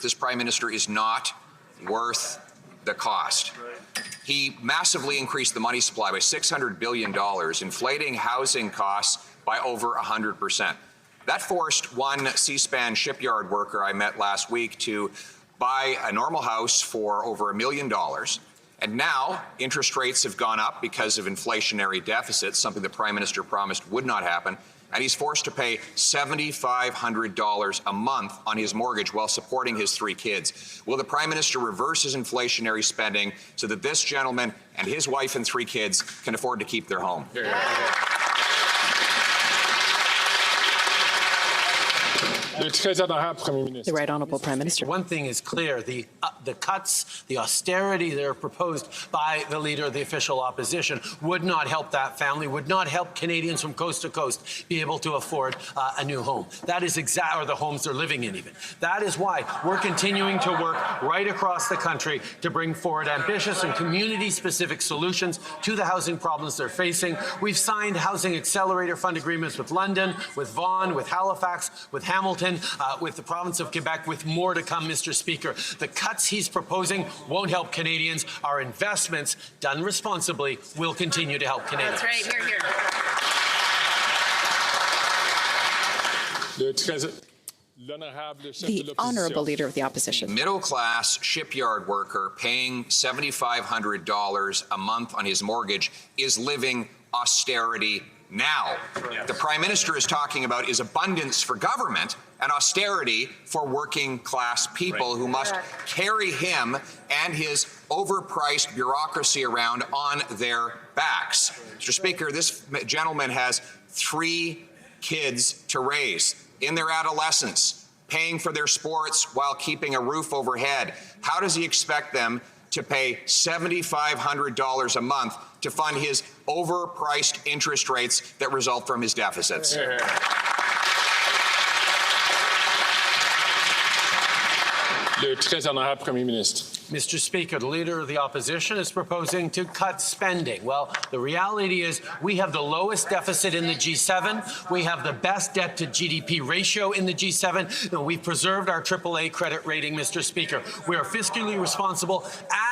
this Prime Minister is not worth the cost. He massively increased the money supply by $600 billion, inflating housing costs by over 100%. That forced one C-SPAN shipyard worker I met last week to buy a normal house for over $1 million. And now interest rates have gone up because of inflationary deficits, something the Prime Minister promised would not happen. And he's forced to pay $7,500 a month on his mortgage while supporting his 3 kids. Will the Prime Minister reverse his inflationary spending so that this gentleman and his wife and 3 kids can afford to keep their home? The Right Honourable Prime Minister. One thing is clear, the cuts, the austerity that are proposed by the Leader of the official opposition would not help that family, would not help Canadians from coast to coast be able to afford a new home. That is or the homes they're living in even. That is why we're continuing to work right across the country to bring forward ambitious and community-specific solutions to the housing problems they're facing. We've signed Housing Accelerator Fund agreements with London, with Vaughan, with Halifax, with Hamilton, with the province of Quebec, with more to come, Mr. Speaker. The cuts he's proposing won't help Canadians. Our investments, done responsibly, will continue to help Canadians. That's right. Hear, hear. The Honourable Leader of the Opposition. Middle-class shipyard worker paying $7,500 a month on his mortgage is living austerity now. The Prime Minister is talking about is abundance for government and austerity for working-class people who must carry him and his overpriced bureaucracy around on their backs. Mr. Speaker, this gentleman has 3 kids to raise in their adolescence, paying for their sports while keeping a roof overhead. How does he expect them to pay $7,500 a month to fund his overpriced interest rates that result from his deficits? Mr. Speaker, the Leader of the Opposition is proposing to cut spending. Well, the reality is we have the lowest deficit in the G7. We have the best debt to GDP ratio in the G7. And we've preserved our AAA credit rating, Mr. Speaker. We are fiscally responsible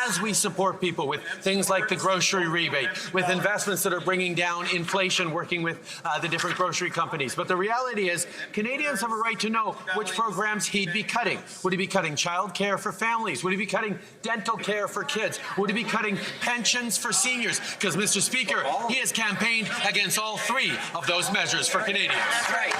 as we support people with things like the grocery rebate, with investments that are bringing down inflation, working with the different grocery companies. But the reality is Canadians have a right to know which programs he'd be cutting. Would he be cutting child care for families? Would he be cutting dental care for kids? Would he be cutting pensions for seniors? Because, Mr. Speaker, he has campaigned against all 3 of those measures for Canadians. That's right.